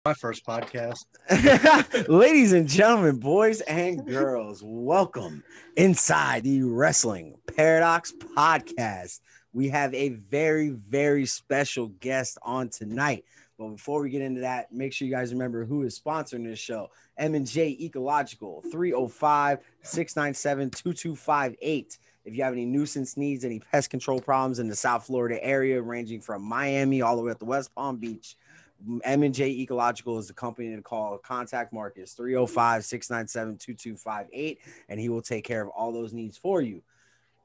My first podcast. Ladies and gentlemen, boys and girls, welcome inside the Wrestling Paradox Podcast. We have a very, very special guest on tonight. But before we get into that, make sure you guys remember who is sponsoring this show. M&J Ecological, 305-697-2258. If you have any nuisance needs, any pest control problems in the South Florida area, ranging from Miami all the way up to West Palm Beach, M&J Ecological is the company to call. Contact Marcus 305-697-2258, and he will take care of all those needs for you.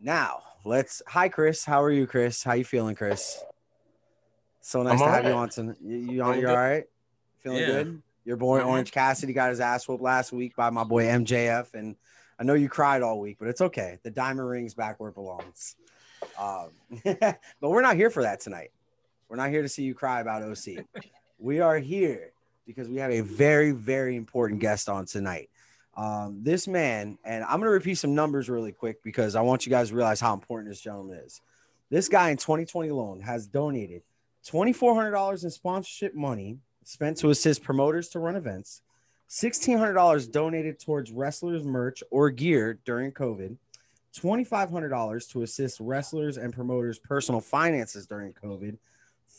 Now, hi, Chris. How are you, Chris? How you feeling, Chris? So nice to have you on tonight. You're all right? Feeling good? Your boy Orange Cassidy got his ass whooped last week by my boy MJF, and I know you cried all week, but it's okay. The diamond ring's back where it belongs. But we're not here for that tonight. We're not here to see you cry about OC. We are here because we have a very, very important guest on tonight. This man, and I'm going to repeat some numbers really quick because I want you guys to realize how important this gentleman is. This guy in 2020 alone has donated $2,400 in sponsorship money spent to assist promoters to run events, $1,600 donated towards wrestlers' merch or gear during COVID, $2,500 to assist wrestlers and promoters' personal finances during COVID,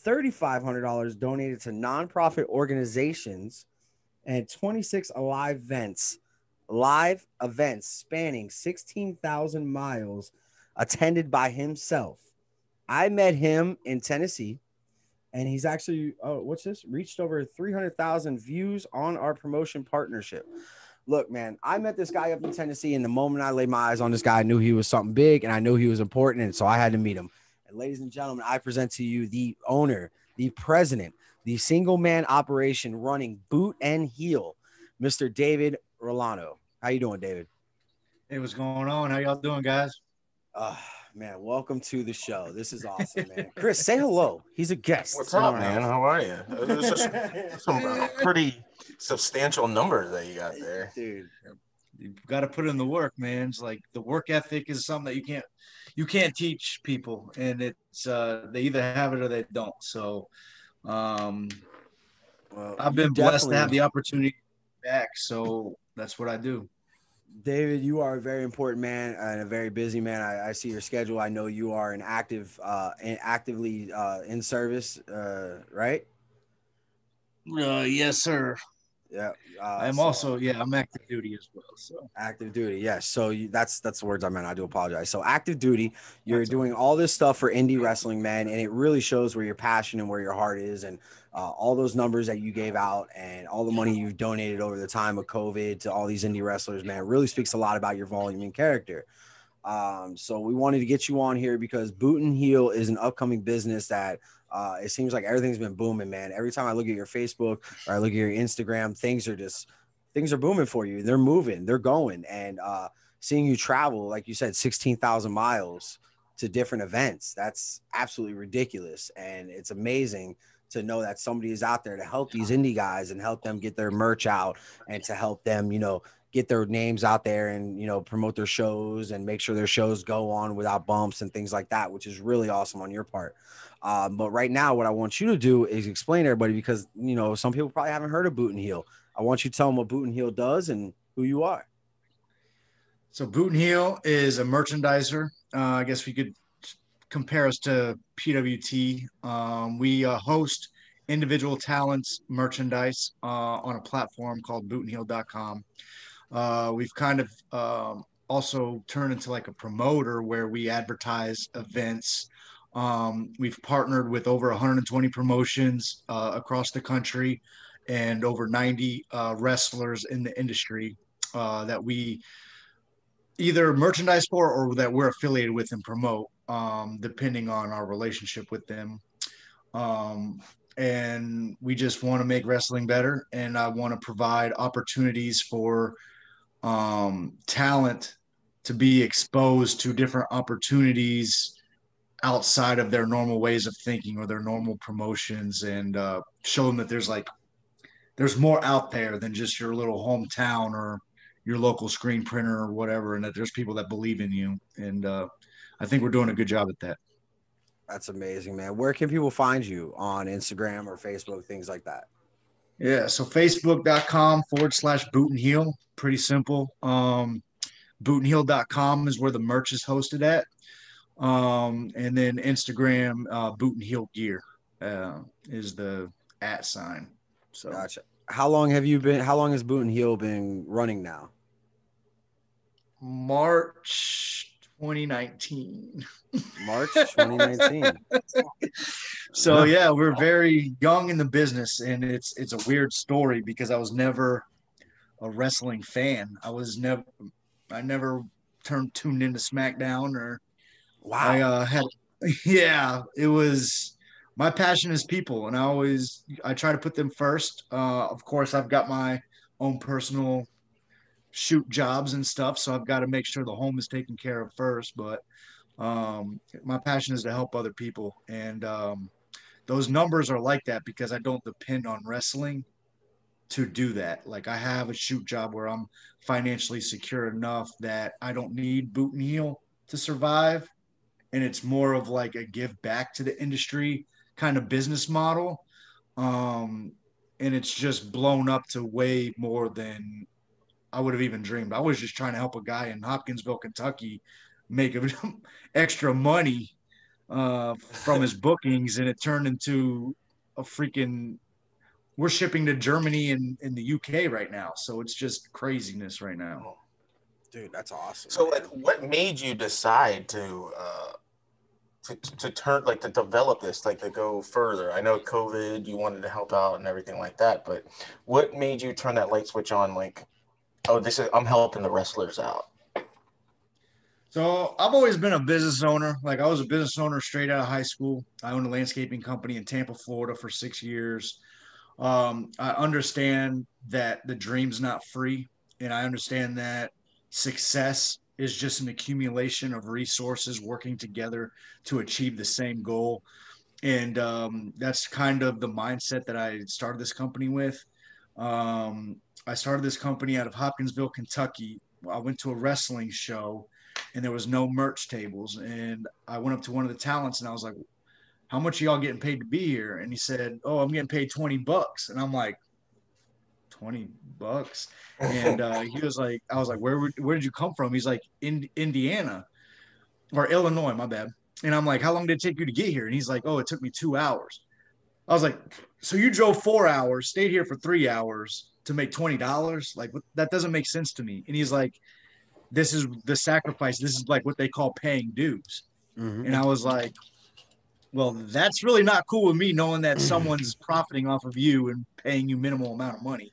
$3,500 donated to nonprofit organizations, and 26 live events spanning 16,000 miles attended by himself. I met him in Tennessee, and he's actually, reached over 300,000 views on our promotion partnership. Look, man, I met this guy up in Tennessee, and the moment I laid my eyes on this guy, I knew he was something big, and I knew he was important, and so I had to meet him. And ladies and gentlemen, I present to you the owner, the president, the single man operation running Boot and Heel, Mr. David Relano. How you doing, David? Hey, what's going on? How y'all doing, guys? Man, welcome to the show. This is awesome, man. Chris, say hello. He's a guest. What's up, man? How are you? There's some pretty substantial numbers that you got there, dude. You've got to put in the work, man. It's like the work ethic is something that you can't teach people, and it's they either have it or they don't. So I've been blessed to have the opportunity back, so that's what I do. David, you are a very important man and a very busy man. I see your schedule. I know you are actively in service, right? Yes, sir. Yeah. I'm active duty as well. So active duty. Yes. So that's the words I meant. I do apologize. So active duty, you're doing all this stuff for indie wrestling, man. And it really shows where your passion and where your heart is. And all those numbers that you gave out and all the money you've donated over the time of COVID to all these indie wrestlers, man, really speaks a lot about your volume and character. So we wanted to get you on here because Boot and Heel is an upcoming business that it seems like everything's been booming, man. Every time I look at your Facebook or I look at your Instagram, things are booming for you. They're moving, they're going. And seeing you travel, like you said, 16,000 miles to different events, that's absolutely ridiculous. And it's amazing to know that somebody is out there to help these indie guys and help them get their merch out and to help them, get their names out there and, promote their shows and make sure their shows go on without bumps and things like that, which is really awesome on your part. But right now, what I want you to do is explain to everybody because, some people probably haven't heard of Boot and Heel. I want you to tell them what Boot and Heel does and who you are. So Boot and Heel is a merchandiser. I guess we could compare us to PWT. We host individual talents merchandise on a platform called bootandheel.com. We've kind of also turned into like a promoter where we advertise events. We've partnered with over 120 promotions across the country and over 90 wrestlers in the industry that we either merchandise for or that we're affiliated with and promote, depending on our relationship with them. And we just want to make wrestling better. And I want to provide opportunities for talent to be exposed to different opportunities outside of their normal ways of thinking or their normal promotions, and show them that there's more out there than just your little hometown or your local screen printer or whatever, and that there's people that believe in you. And I think we're doing a good job at that. That's amazing, man. Where can people find you on Instagram or Facebook, things like that? Yeah, so facebook.com/boot and heel. Pretty simple. Bootandheel.com is where the merch is hosted at. And then Instagram, Boot and Heel Gear is the @ sign. So Gotcha. How long has Boot and Heel been running now? March 2019. March 2019. So yeah, we're very young in the business, and it's a weird story because I was never a wrestling fan. I never tuned into SmackDown or Wow. I had yeah, it was my passion is people, and I try to put them first. Of course, I've got my own personal shoot jobs and stuff, so I've got to make sure the home is taken care of first. But my passion is to help other people, and those numbers are like that because I don't depend on wrestling to do that. Like I have a shoot job where I'm financially secure enough that I don't need Boot and Heel to survive, and it's more of like a give back to the industry kind of business model. Um, and it's just blown up to way more than I would have even dreamed. I was just trying to help a guy in Hopkinsville, Kentucky, make extra money from his bookings, and it turned into a freaking. We're shipping to Germany and in the UK right now, so it's just craziness right now. Dude, that's awesome. So, man. like, what made you decide to turn, like, to develop this, like, to go further? I know COVID, you wanted to help out and everything like that, but what made you turn that light switch on? Like, oh, I'm helping the wrestlers out. So I've always been a business owner. Like I was a business owner straight out of high school. I owned a landscaping company in Tampa, Florida for 6 years. I understand that the dream's not free, and I understand that success is just an accumulation of resources working together to achieve the same goal. And that's kind of the mindset that I started this company with. I started this company out of Hopkinsville, Kentucky. I went to a wrestling show and there was no merch tables. And I went up to one of the talents and I was like, how much are y'all getting paid to be here? And he said, oh, I'm getting paid $20. And I'm like, $20? And he was like, I was like, where did you come from? He's like, Indiana or Illinois, my bad. And I'm like, how long did it take you to get here? And he's like, oh, it took me 2 hours. I was like, so you drove 4 hours, stayed here for 3 hours to make $20? Like, that doesn't make sense to me. And he's like, this is the sacrifice. This is like what they call paying dues. Mm-hmm. And I was like, well, that's really not cool with me knowing that someone's profiting off of you and paying you minimal amount of money.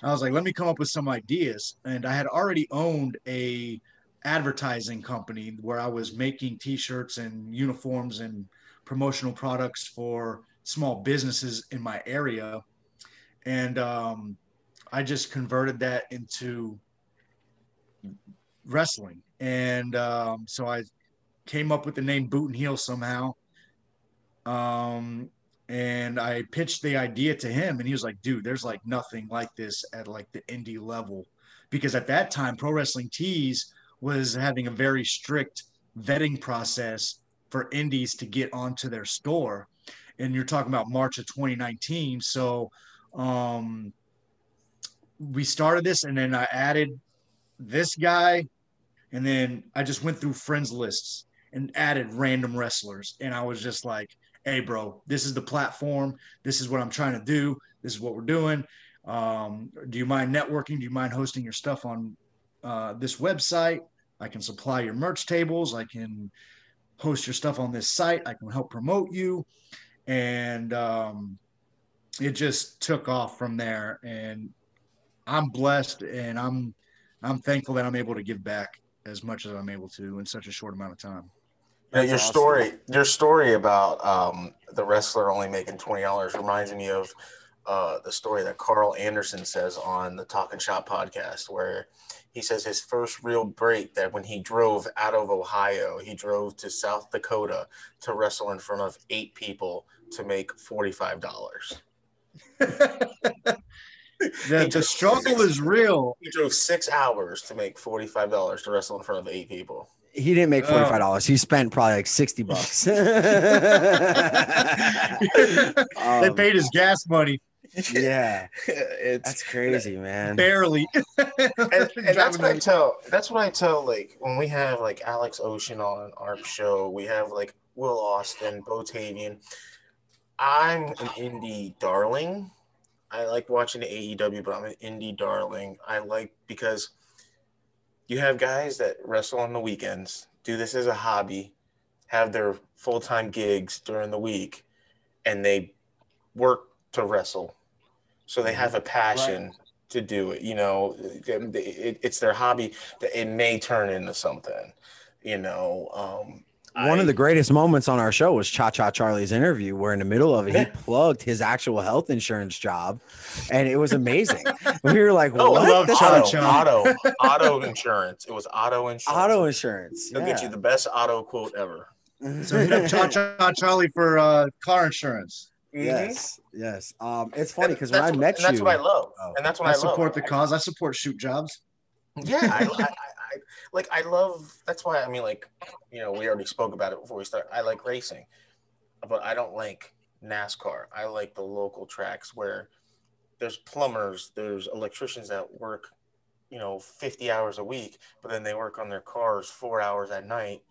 I was like, let me come up with some ideas. And I had already owned a advertising company where I was making t-shirts and uniforms and promotional products for small businesses in my area. And I just converted that into wrestling. And so I came up with the name Boot and Heel somehow. And I pitched the idea to him and he was like, dude, there's like nothing like this at like the indie level. Because at that time, Pro Wrestling Tees was having a very strict vetting process for indies to get onto their store. And you're talking about March of 2019. So we started this and then I added this guy and then I just went through friends lists and added random wrestlers. And I was just like, hey, bro, this is the platform. This is what I'm trying to do. This is what we're doing. Do you mind networking? Do you mind hosting your stuff on this website? I can supply your merch tables. I can host your stuff on this site. I can help promote you. And it just took off from there. And I'm blessed and I'm thankful that I'm able to give back as much as I'm able to in such a short amount of time. Yeah, your story about the wrestler only making $20 reminds me of the story that Carl Anderson says on the Talking Shop podcast, where he says his first real break, that when he drove out of Ohio, he drove to South Dakota to wrestle in front of 8 people to make $45. The struggle is real. He drove 6 hours to make $45 to wrestle in front of 8 people. He didn't make $45. He spent probably like $60. They paid his gas money. Yeah, that's crazy, man. Barely. And that's what I tell. That's what I tell. Like when we have like Alex Ocean on our show, we have like Will Austin, Botavian. I'm an indie darling. I like watching the AEW, but I'm an indie darling. I like because you have guys that wrestle on the weekends, do this as a hobby, have their full-time gigs during the week, and they work to wrestle. So they have a passion to do it. You know, it's their hobby that it may turn into something, you know. One of the greatest moments on our show was Cha Cha Charlie's interview, where in the middle of it, he plugged his actual health insurance job, and it was amazing. We were like, "Oh, what? I love auto insurance. It was auto insurance. Auto insurance. They'll get you the best auto quote ever." So hit up Cha Cha Charlie for car insurance. Yes. It's funny because when I met you, that's what I love, and that's what I love. I support the cause. I support shoot jobs. Yeah, I love. That's why, I mean, like, you know, we already spoke about it before we start. I like racing, but I don't like NASCAR. I like the local tracks where there's plumbers, there's electricians that work, you know, 50 hours a week, but then they work on their cars 4 hours at night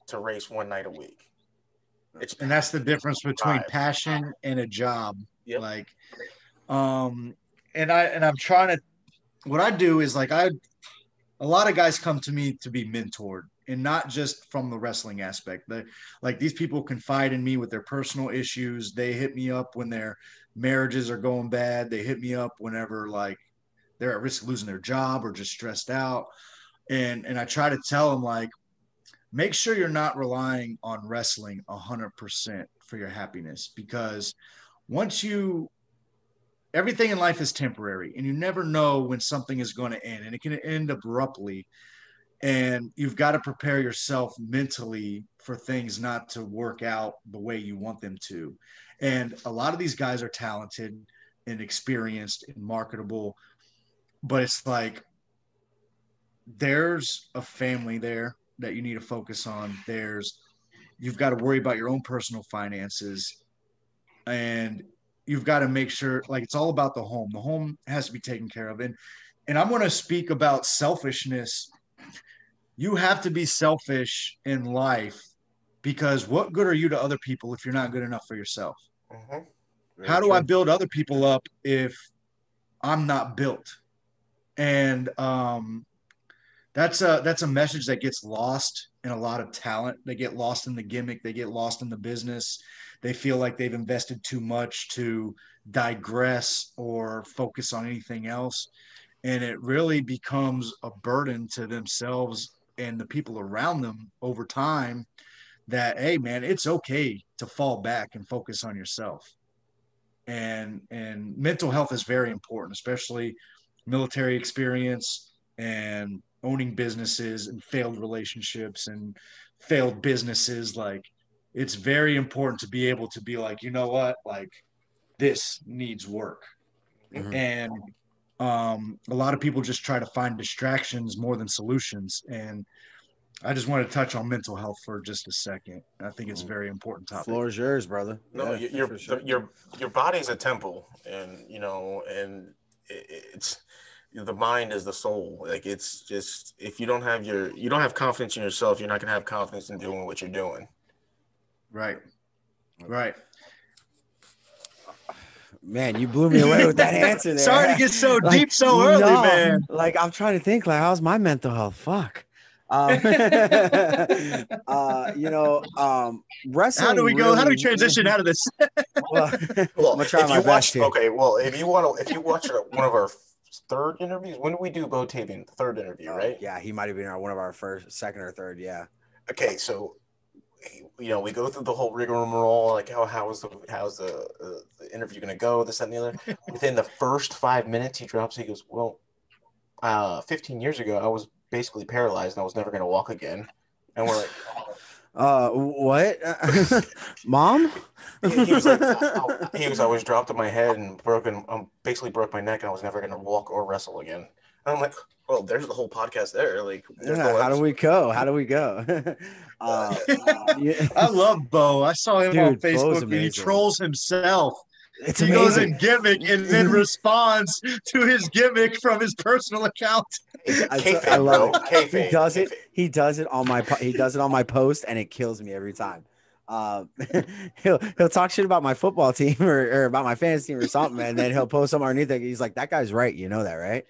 to race one night a week. And that's the difference between passion and a job. Yep. Like, and I'm trying to. What I do is like a lot of guys come to me to be mentored, and not just from the wrestling aspect. Like these people confide in me with their personal issues. They hit me up when their marriages are going bad. They hit me up whenever like they're at risk of losing their job or just stressed out. And I try to tell them, like, make sure you're not relying on wrestling 100% for your happiness, because everything in life is temporary, and you never know when something is going to end, and it can end abruptly. And you've got to prepare yourself mentally for things not to work out the way you want them to. And a lot of these guys are talented and experienced and marketable, but it's like there's a family there that you need to focus on. You've got to worry about your own personal finances, and you've got to make sure, like, it's all about the home. The home has to be taken care of. And I'm going to speak about selfishness. You have to be selfish in life, because what good are you to other people if you're not good enough for yourself? How do I build other people up if I'm not built? And that's a message that gets lost in a lot of talent. They get lost in the gimmick. They get lost in the business. They feel like they've invested too much to digress or focus on anything else. And it really becomes a burden to themselves and the people around them over time that, hey, man, it's okay to fall back and focus on yourself. And mental health is very important, especially military experience and owning businesses and failed relationships and failed businesses. Like, it's very important to be able to be like, you know what, like, this needs work. And a lot of people just try to find distractions more than solutions. And I just want to touch on mental health for just a second. I think it's a very important topic. Floor is yours, brother. No, your body's a temple, and you know, and it's the mind is the soul. Like, it's just, if you don't have confidence in yourself, you're not gonna have confidence in doing what you're doing. Right. Man, you blew me away with that answer there. Sorry to get so deep so early, man. Like, I'm trying to think, like, how's my mental health? Fuck. Wrestling. How do we go? How do we transition out of this? well, I'm gonna try my best here. Okay, well, if you watch one of our third interviews, when did we do Botavian? The third interview, right? Yeah, he might have been one of our second or third. Yeah. Okay, so, you know, we go through the whole rigmarole, like how's the interview gonna go, this, that, and the other. Within the first 5 minutes, he goes, well, 15 years ago, I was basically paralyzed and I was never going to walk again. And we're like, what? Mom? He was like, I was dropped on my head and basically broke my neck, and I was never going to walk or wrestle again. And I'm like, well, there's the whole podcast there. Like, how do we go? I love Bo. I saw him on Facebook, and he trolls himself. It's he goes amazing. in gimmick and then responds to his gimmick from his personal account. I love it. Kayfabe. He does it on my post, and it kills me every time. Um, he'll talk shit about my football team or about my fantasy team or something, and then he'll post something underneath it. He's like, "That guy's right, you know that, right?"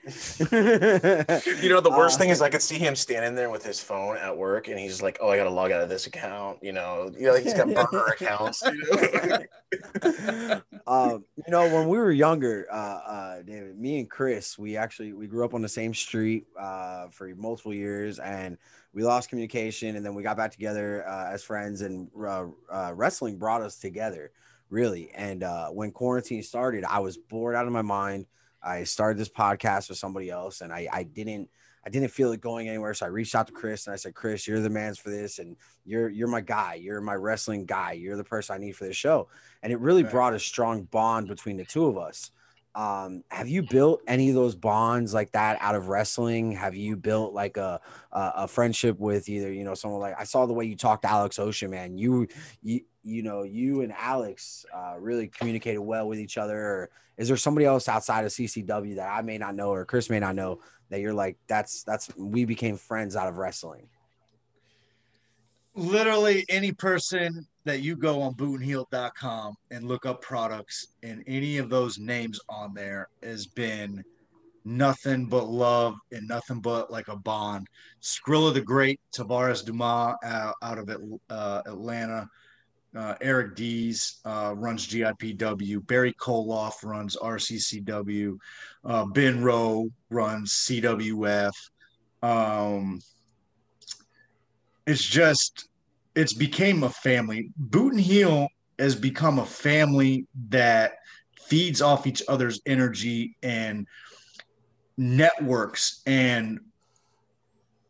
The worst thing is I could see him standing there with his phone at work, and he's like, "Oh, I got to log out of this account." He's got burner accounts. When we were younger, David, me and Chris, we grew up on the same street for multiple years, and we lost communication, and then we got back together as friends, and wrestling brought us together, really. And when quarantine started, I was bored out of my mind. I started this podcast with somebody else, and I didn't feel it going anywhere. So I reached out to Chris and I said, "Chris, you're the man for this, and you're my guy. You're my wrestling guy. You're the person I need for this show." And it really brought a strong bond between the two of us. Have you built any of those bonds like that out of wrestling? Have you built like a friendship with either, someone like, I saw the way you talked to Alex Ocean, man. You and Alex really communicated well with each other. Or is there somebody else outside of CCW that I may not know or Chris may not know that you're like, we became friends out of wrestling? Literally any person that you go on bootandheel.com and look up products, and any of those names on there has been nothing but love and nothing but like a bond. Skrilla the Great, Tavares Dumas out of Atlanta, Eric Dees runs GIPW, Barry Koloff runs RCCW, Ben Rowe runs CWF. Um, it's became a family. Boot and Heel has become a family that feeds off each other's energy and networks, and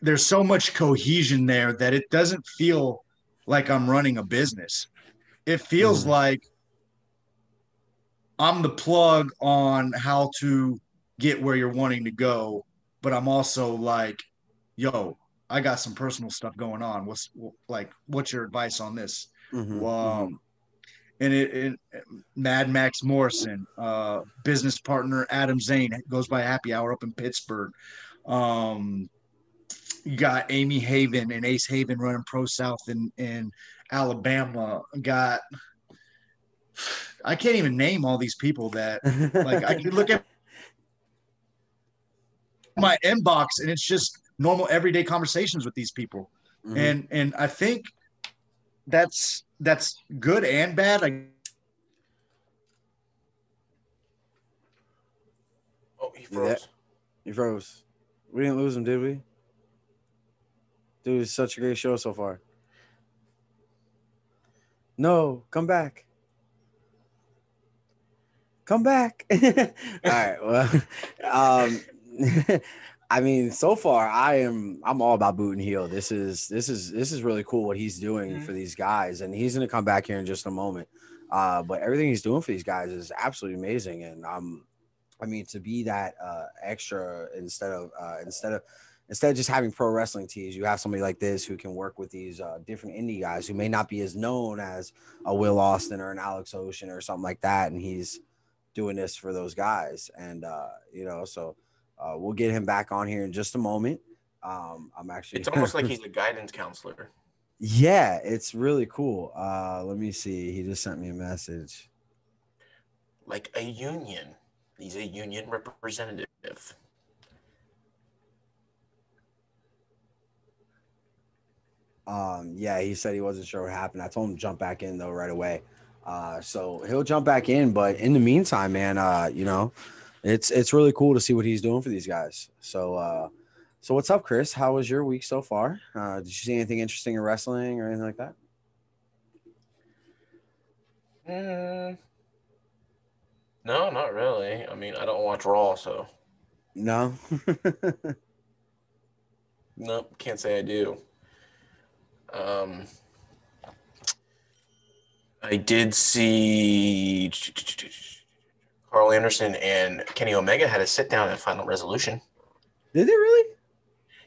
there's so much cohesion there that it doesn't feel like I'm running a business. It feels like I'm the plug on how to get where you're wanting to go, but I'm also like, yo, I got some personal stuff going on. What's your advice on this? And Mad Max Morrison, business partner Adam Zane goes by Happy Hour up in Pittsburgh. You got Amy Haven and Ace Haven running Pro South in Alabama. I can't even name all these people that like I could look at my inbox and it's just normal everyday conversations with these people. And I think that's good and bad. He froze. He froze. We didn't lose him, did we? Dude, it's such a great show so far. No, come back. Come back. All right. Well, I mean, so far I'm all about Boot and Heel. This is really cool what he's doing for these guys, and he's gonna come back here in just a moment. But everything he's doing for these guys is absolutely amazing, and I mean, to be that extra instead of just having pro wrestling tees, you have somebody like this who can work with these different indie guys who may not be as known as a Will Austin or an Alex Ocean or something like that, and he's doing this for those guys. And so we'll get him back on here in just a moment. It's almost like he's a guidance counselor. Yeah, it's really cool. Let me see. He just sent me a message. Like a union. He's a union representative. Yeah, he said he wasn't sure what happened. I told him to jump back in though right away. So he'll jump back in, but in the meantime, man, it's really cool to see what he's doing for these guys. So what's up, Chris? How was your week so far? Did you see anything interesting in wrestling or anything like that? No, not really. I mean, I don't watch Raw, so. No. Nope, can't say I do. I did see Carl Anderson and Kenny Omega had a sit down at Final Resolution. Did they really?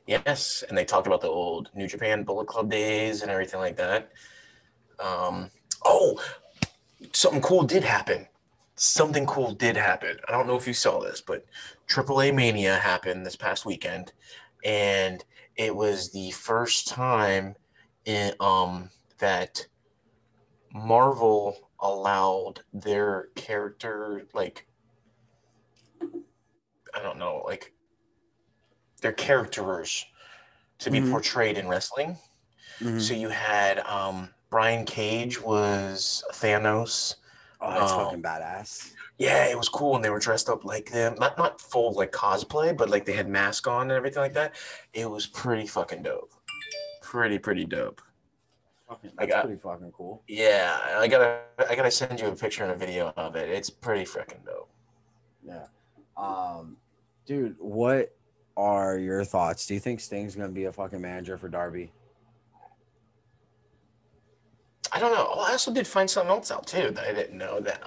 Yes, and they talked about the old New Japan Bullet Club days and everything like that. Something cool did happen. something cool did happen. I don't know if you saw this, but AAA Mania happened this past weekend, and it was the first time that Marvel allowed their character, like, I don't know, like their characters to be portrayed in wrestling. So you had Brian Cage was Thanos. Oh, that's fucking badass. Yeah, it was cool, and they were dressed up like them. Not full like cosplay, but like they had masks on and everything like that. It was pretty fucking dope. Pretty dope. That's pretty fucking cool. Yeah, I gotta send you a picture and a video of it. It's pretty freaking dope. Yeah. Dude, what are your thoughts? Do you think Sting's gonna be a fucking manager for Darby? I don't know. Oh, I also did find something else out too that I didn't know. That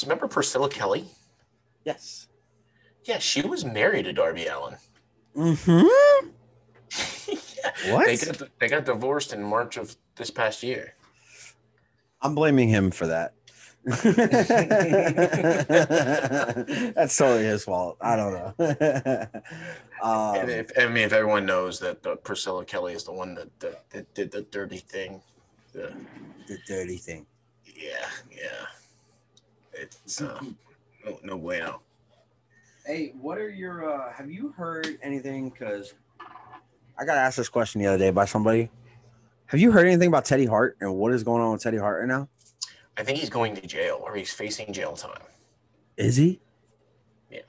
remember Priscilla Kelly? Yes. Yeah, she was married to Darby Allin. Mm-hmm. Yeah. What? They got divorced in March of this past year. I'm blaming him for that. That's totally his fault. I don't know. If everyone knows that Priscilla Kelly is the one that did the dirty thing. The dirty thing. Yeah. It's no bueno. Hey, what are your have you heard anything? Because I got asked this question the other day by somebody. Have you heard anything about Teddy Hart and what is going on with Teddy Hart right now? I think he's going to jail, or he's facing jail time. Is he? Yeah.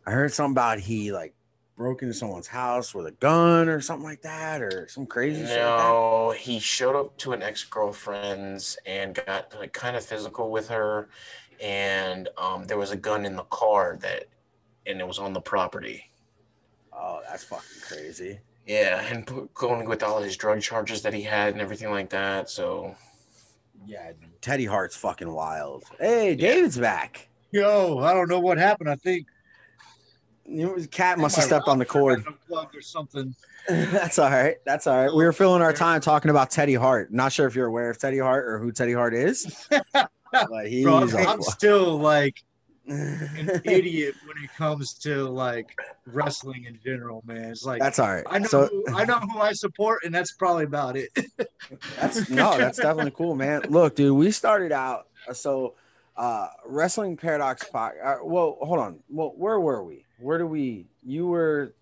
I heard something about he like broke into someone's house with a gun or something like that, or some crazy shit like that. No, he showed up to an ex-girlfriend's and got like kind of physical with her, and there was a gun in the car and it was on the property. Oh, that's fucking crazy. Yeah, and going with all his drug charges that he had and everything like that. So yeah, Teddy Hart's fucking wild. Hey, David's back. Yo, I don't know what happened. I think Cat must have stepped on the cord or something. That's all right. We were filling our time talking about Teddy Hart. Not sure if you're aware of Teddy Hart or who Teddy Hart is. But he's Bro, I'm still like an idiot when it comes to like wrestling in general, man. It's like that's all right. I know who I support, and that's probably about it. That's definitely cool, man. Look, dude, we started out Wrestling Paradox Podcast. Well, hold on. Well, where were we? You were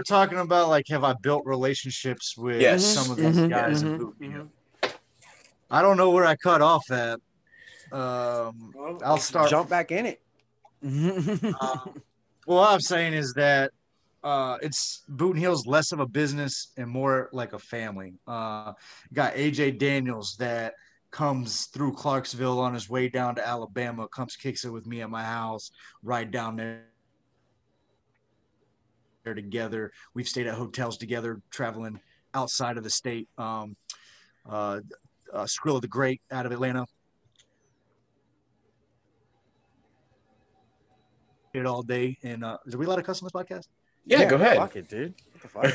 talking about like, have I built relationships with some of these guys in Boot Camp? I don't know where I cut off at. I'll start. Jump back in it. What I'm saying is that it's Boot and Heel's less of a business and more like a family. Got AJ Daniels that comes through Clarksville on his way down to Alabama, comes kicks it with me at my house, right down there together. We've stayed at hotels together, traveling outside of the state. Skrilla the Great out of Atlanta. It all day. And are we allowed to cuss on this podcast? Yeah, go ahead. Fuck it, dude. What the fuck?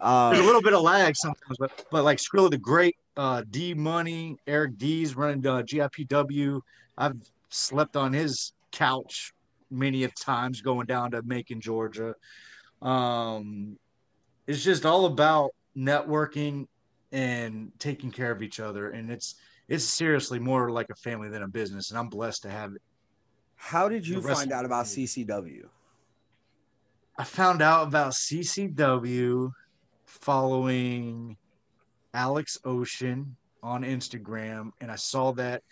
There's a little bit of lag sometimes, but like Skrilla the Great, D Money, Eric D's running GIPW. I've slept on his couch many of times going down to Macon, Georgia. It's just all about networking and taking care of each other, and it's seriously more like a family than a business, and I'm blessed to have it. How did you find out about CCW? I found out about CCW following Alex Ocean on Instagram, and I saw that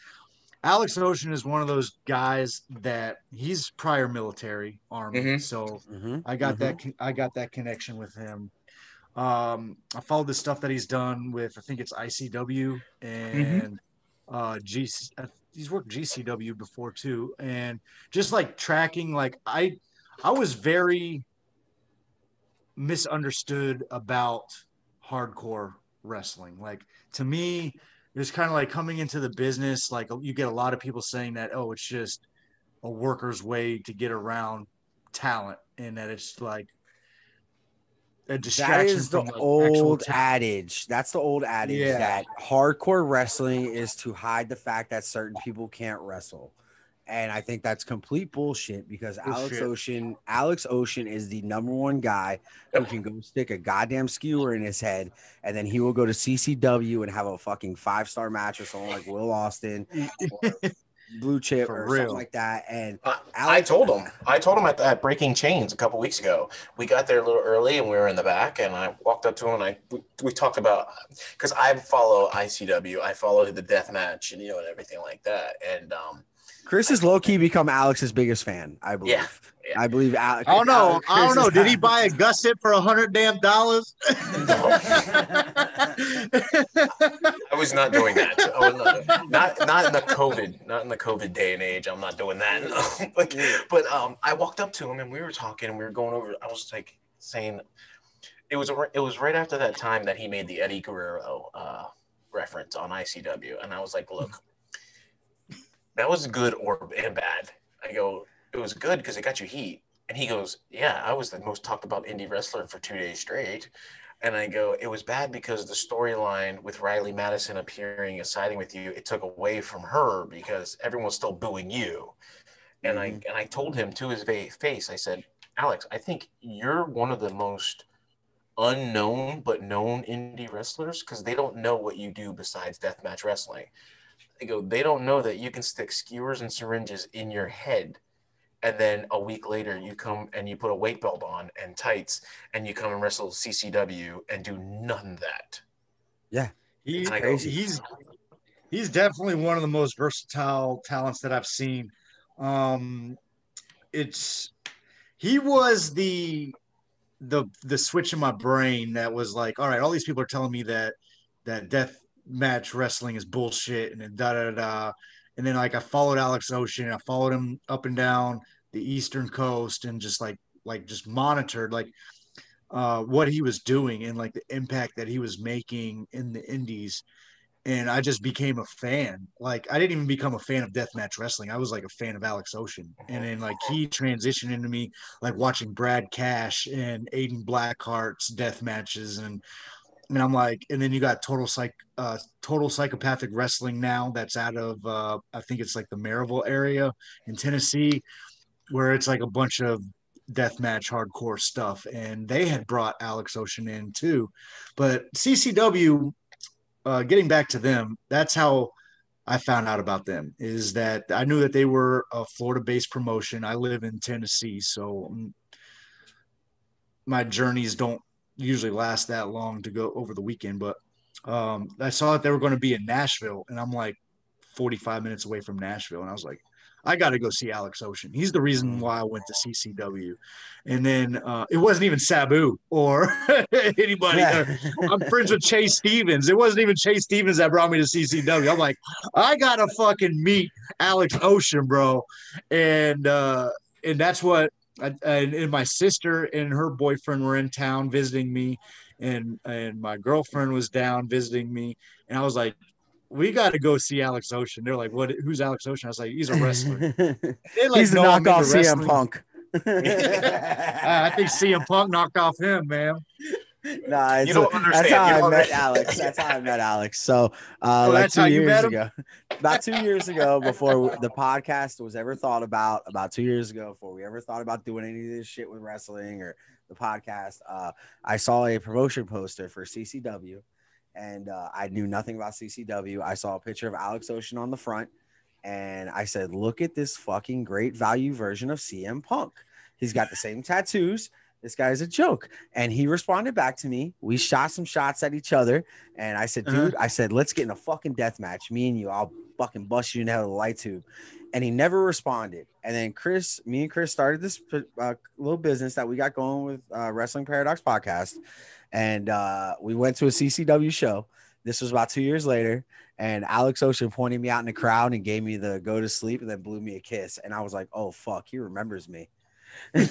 Alex Ocean is one of those guys that he's prior military army, so I got that connection with him. I followed the stuff that he's done with, I think it's ICW and GC. He's worked GCW before too, and just like tracking, like I was very misunderstood about hardcore wrestling. Like to me, it was kind of like coming into the business. Like you get a lot of people saying that, oh, it's just a worker's way to get around talent, and that it's like a That distraction is the from like actual old talent. adage. That's the old adage Yeah. that hardcore wrestling is to hide the fact that certain people can't wrestle. And I think that's complete bullshit because Bullshit. Alex Ocean is the number one guy who can go stick a goddamn skewer in his head, and then he will go to CCW and have a fucking 5-star match with someone like Will Austin or Blue Chip For or something real. like that. And I told him at Breaking Chains a couple weeks ago. We got there a little early and we were in the back, and I walked up to him and we talked about, because I follow ICW, I follow the death match and and everything like that. And Chris has low key become Alex's biggest fan, I believe. Yeah. I believe. I don't know. I don't know. Did he buy a gusset for $100 damn? I was not doing that. I was not in the COVID day and age. I'm not doing that. But I walked up to him and we were talking and we were going over. I was like saying, it was right after that time that he made the Eddie Guerrero reference on ICW, and I was like, look, that was good and bad. I go, it was good because it got you heat. And he goes, yeah, I was the most talked about indie wrestler for 2 days straight. And I go, it was bad because the storyline with Riley Madison appearing and siding with you, it took away from her because everyone was still booing you. And I told him to his face, I said, Alex, I think you're one of the most unknown but known indie wrestlers because they don't know what you do besides deathmatch wrestling. They don't know that you can stick skewers and syringes in your head, and then a week later you come and you put a weight belt on and tights and you come and wrestle CCW and do none of that. Yeah, He's crazy. He's definitely one of the most versatile talents that I've seen. He was the switch in my brain that was like, all right, all these people are telling me that death match wrestling is bullshit and then da da da. And then like I followed Alex Ocean, I followed him up and down the Eastern Coast and just just monitored what he was doing and like the impact that he was making in the indies. And I just became a fan. Like I didn't even become a fan of deathmatch wrestling. I was like a fan of Alex Ocean. And then like he transitioned into me like watching Brad Cash and Aiden Blackheart's death matches and I'm like, and then you got Total Psychopathic Wrestling now that's out of I think it's like the Maryville area in Tennessee, where it's like a bunch of deathmatch hardcore stuff. And they had brought Alex Ocean in too. But CCW, getting back to them, that's how I found out about them, is that I knew that they were a Florida-based promotion. I live in Tennessee, so my journeys don't usually last that long to go over the weekend. But I saw that they were going to be in Nashville, and I'm like 45 minutes away from Nashville, and I was like, I got to go see Alex Ocean. He's the reason why I went to CCW. And then it wasn't even Sabu or anybody. I'm friends with Chase Stevens. It wasn't even Chase Stevens that brought me to CCW. I'm like, I got to fucking meet Alex Ocean, bro. And that's what and my sister and her boyfriend were in town visiting me, and my girlfriend was down visiting me, and I was like, we got to go see Alex Ocean. They're like, what? Who's Alex Ocean? I was like, he's a wrestler. They like, He's the no, I'm knockoff into CM wrestling. Punk. I think CM Punk knocked off him, man. Nah, You don't understand. That's how You I don't met understand. Alex. That's how I met Alex. So, Oh, like that's how 2 you years met him? ago, about 2 years ago, before the podcast was ever thought about 2 years ago, before we ever thought about doing any of this shit with wrestling or the podcast, I saw a promotion poster for CCW, and I knew nothing about CCW. I saw a picture of Alex Ocean on the front, and I said, look at this fucking great value version of CM Punk. He's got the same tattoos. This guy's a joke. And he responded back to me. We shot some shots at each other. And I said, dude, I said, let's get in a fucking death match. Me and you, I'll fucking bust you in the head with a light tube. And he never responded. And then me and Chris started this little business that we got going with Wrestling Paradox Podcast. And we went to a CCW show. This was about 2 years later. And Alex Ocean pointed me out in the crowd and gave me the go to sleep and then blew me a kiss. And I was like, oh, fuck, he remembers me. And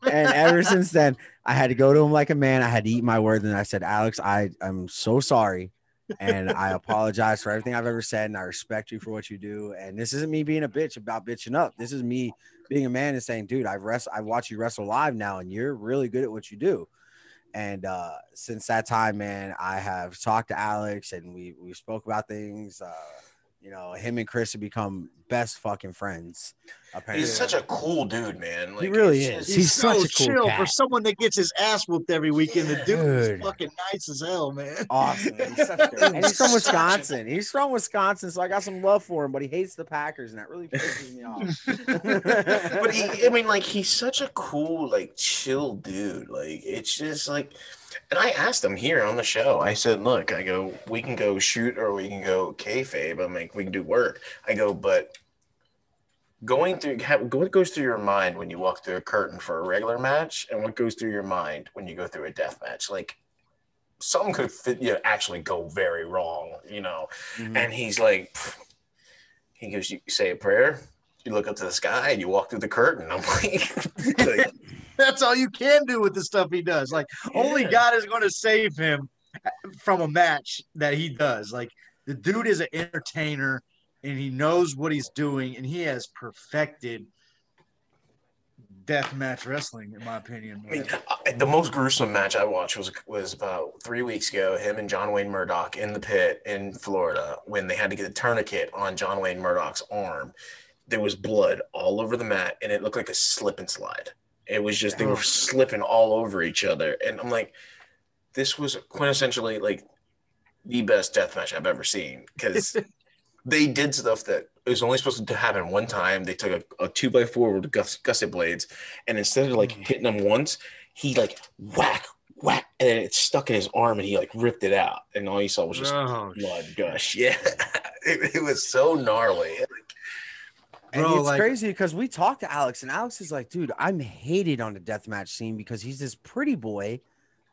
ever since then, I had to go to him like a man. I had to eat my words, and I said, Alex, I'm so sorry, and I apologize for everything I've ever said, and I respect you for what you do. And this isn't me being a bitch about bitching up. This is me being a man and saying, dude, I watch you wrestle live now, and you're really good at what you do. And since that time, man, I have talked to Alex and we spoke about things. You know, him and Chris have become best fucking friends. Apparently. He's such a cool dude, man. Like, he really it's is. just- He's so such a cool chill cat. for someone that gets his ass whooped every weekend. The dude is Dude. fucking nice as hell, man. Awesome. He's such a, and he's from Wisconsin. He's from Wisconsin, so I got some love for him, but he hates the Packers, and that really pisses me off. But I mean, like, he's such a cool, like, chill dude. Like, it's just like, and I asked him here on the show. I said, "Look, I go, we can go shoot or we can go kayfabe. I'm like, we can do work." I go, but what goes through your mind when you walk through a curtain for a regular match, and what goes through your mind when you go through a death match? Like, something could actually go very wrong, you know. Mhm. And he's like, he goes, you say a prayer, you look up to the sky, and you walk through the curtain. I'm like That's all you can do with the stuff he does. Like, only God is going to save him from a match that he does. Like, the dude is an entertainer, and he knows what he's doing, and he has perfected deathmatch wrestling, in my opinion. I mean, the most gruesome match I watched was about 3 weeks ago. Him and John Wayne Murdoch in the pit in Florida when they had to get a tourniquet on John Wayne Murdoch's arm. There was blood all over the mat, and it looked like a slip and slide. It was just, they were slipping all over each other. And I'm like, this was quintessentially like the best death match I've ever seen, because they did stuff that was only supposed to happen one time. They took a 2x4 with gusset blades, and instead of like hitting him once, he like whack, and then it stuck in his arm, and he like ripped it out, and all you saw was just blood gush. Yeah, it was so gnarly. And bro, it's crazy because we talked to Alex, and Alex is like, dude, I'm hated on the deathmatch scene because he's this pretty boy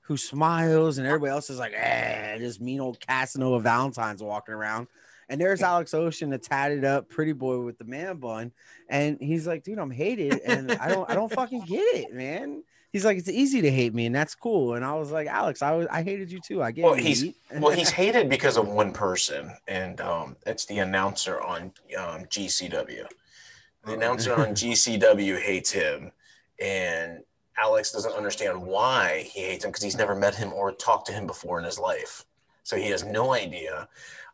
who smiles, and everybody else is like, this mean old Casanova Valentine's walking around. And there's Alex Ocean, a tatted up pretty boy with the man bun. And he's like, dude, I'm hated, and I don't fucking get it, man. He's like, it's easy to hate me, and that's cool. And I was like, Alex, I hated you too. I get it. He's hated because of one person, and it's the announcer on GCW. The announcer on GCW hates him, and Alex doesn't understand why he hates him because he's never met him or talked to him before in his life. So he has no idea.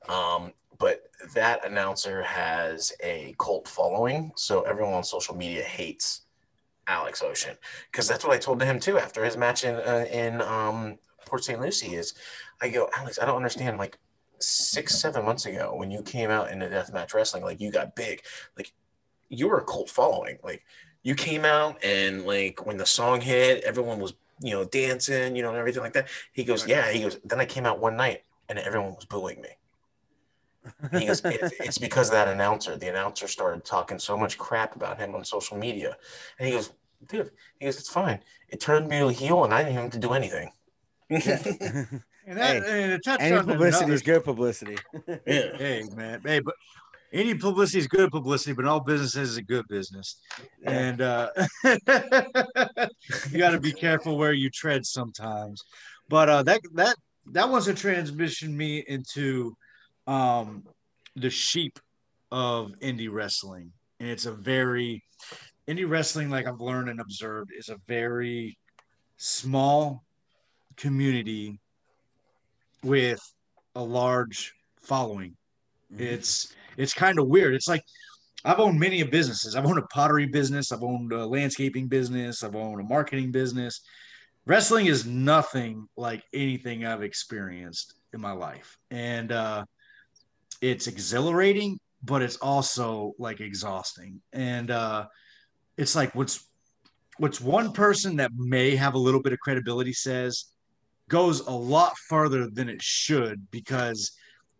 But that announcer has a cult following, so everyone on social media hates Alex Ocean, because that's what I told him too after his match in Port St. Lucie. Is I go, Alex, I don't understand. Like 6-7 months ago, when you came out into deathmatch wrestling, like you got big, like you were a cult following. Like you came out, and like when the song hit, everyone was dancing, and everything like that. He goes, yeah. He goes, then I came out one night, and everyone was booing me. He goes, it's because of that announcer. The announcer started talking so much crap about him on social media. And he goes, dude, it's fine. It turned me to a heel, and I didn't even have to do anything. Any publicity is good publicity. Yeah. Hey, man. Hey, but any publicity is good publicity, but all business is a good business. Yeah. And you got to be careful where you tread sometimes. But that wants to transition me into the sheep of indie wrestling. And it's indie wrestling, like I've learned and observed, is a very small community with a large following. Mm-hmm. It's kind of weird. It's like I've owned many businesses. I've owned a pottery business. I've owned a landscaping business. I've owned a marketing business. Wrestling is nothing like anything I've experienced in my life. And it's exhilarating, but it's also like exhausting. And it's like what's one person that may have a little bit of credibility says goes a lot farther than it should, because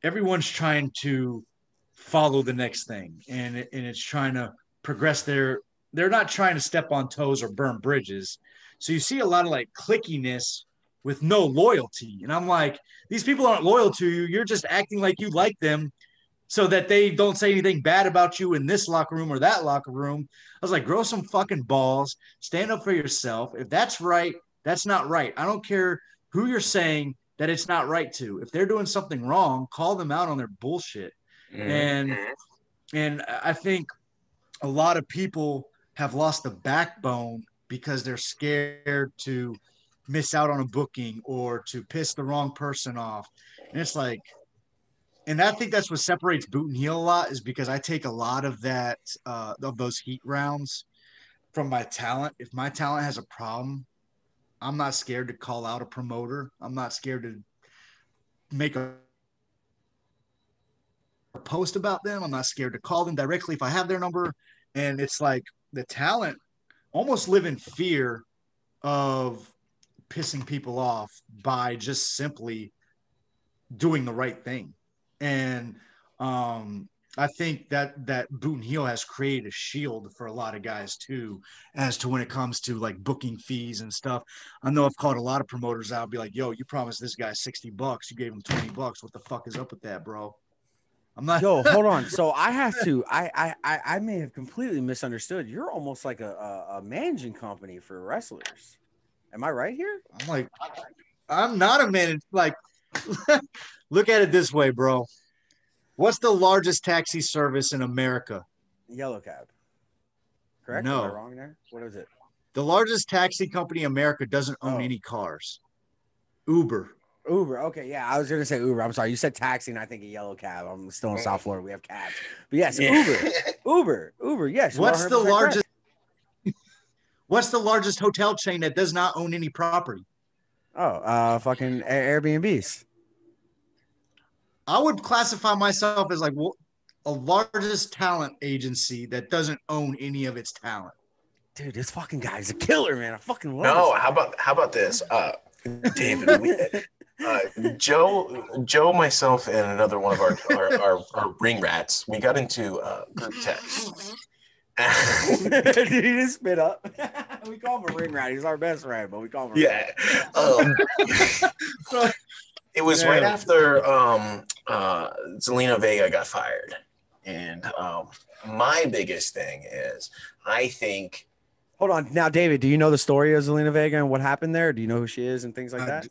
everyone's trying to follow the next thing, and it's trying to progress they're not trying to step on toes or burn bridges. So you see a lot of like clickiness with no loyalty. And I'm like, these people aren't loyal to you. You're just acting like you like them so that they don't say anything bad about you in this locker room or that locker room. I was like, grow some fucking balls, stand up for yourself. If that's right, that's not right. I don't care who you're saying that it's not right to. If they're doing something wrong, call them out on their bullshit. Mm-hmm. And I think a lot of people have lost the backbone because they're scared to miss out on a booking or to piss the wrong person off. And it's like, and I think that's what separates Boot and Heel a lot, is because I take a lot of that of those heat rounds from my talent. If my talent has a problem, I'm not scared to call out a promoter. I'm not scared to make a post about them. I'm not scared to call them directly if I have their number. And it's like the talent almost live in fear of pissing people off by just simply doing the right thing. And I think that Boot and Heel has created a shield for a lot of guys too, as to when it comes to like booking fees and stuff. I know I've called a lot of promoters out, be like, yo, you promised this guy $60. You gave him $20. What the fuck is up with that, bro? I'm not. Yo, hold on. So I have to. I may have completely misunderstood. You're almost like a managing company for wrestlers. Am I right here? I'm like, I'm not a man. Like, look at it this way, bro. What's the largest taxi service in America? Yellow Cab. Correct? No. Am I wrong there? What is it? The largest taxi company in America doesn't own any cars. Uber. Uber. Okay, yeah, I was gonna say Uber. I'm sorry. You said taxi, and I think a Yellow Cab. I'm still in South Florida. We have cabs, but yes, Uber. Yes. What's the largest? What's the largest hotel chain that does not own any property? Fucking Airbnbs. I would classify myself as like a largest talent agency that doesn't own any of its talent. Dude, this fucking guy's a killer, man. I fucking love No, how about this? David, Joe, myself, and another one of our ring rats, we got into group text. Did he just spit up? We call him a ring rat. He's our best friend, but we call him it was right after Zelina Vega got fired. And my biggest thing is, I think. Hold on. Now, David, do you know the story of Zelina Vega and what happened there? Do you know who she is and things like that?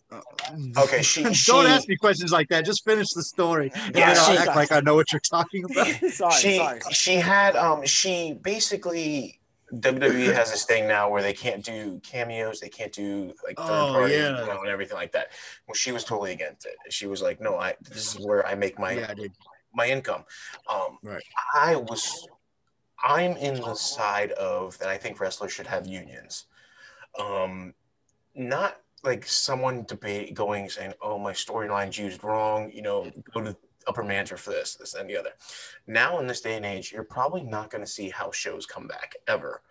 Okay, don't ask me questions like that. Just finish the story. Yeah, I'll act like I know what you're talking about. She had she basically, WWE has this thing now where they can't do cameos, they can't do like third party, and everything like that. Well, she was totally against it. She was like, "No, this is where I make my income." Right. I'm in the side of that. I think wrestlers should have unions, not like someone saying, "Oh, my storyline's used wrong." Go to upper management for this, and the other. Now in this day and age, you're probably not going to see house shows come back ever,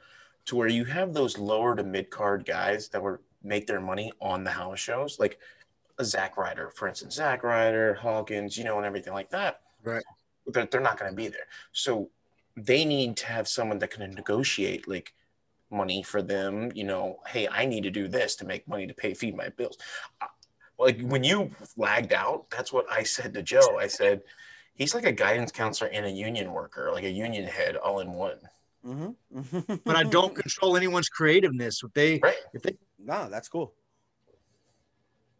to where you have those lower to mid card guys that make their money on the house shows, like a Zack Ryder, for instance, Hawkins, and everything like that. Right. They're not going to be there, so they need to have someone that can negotiate like money for them. Hey, I need to do this to make money to feed my bills. Like when you lagged out, that's what I said to Joe. I said, he's like a guidance counselor and a union worker, like a union head all in one. Mm-hmm. But I don't control anyone's creativeness. If they no, that's cool.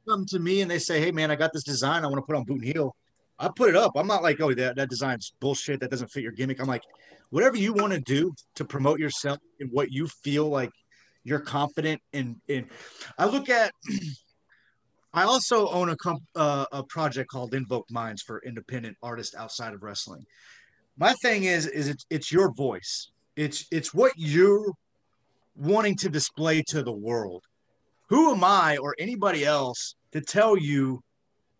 Come to me and they say, "Hey man, I got this design I want to put on Boot and Heel," I put it up. I'm not like, "Oh, that design's bullshit. That doesn't fit your gimmick." I'm like, whatever you want to do to promote yourself and what you feel like you're confident in. I look at. I also own a project called Invoke Minds for independent artists outside of wrestling. My thing is it's your voice. It's what you're wanting to display to the world. Who am I or anybody else to tell you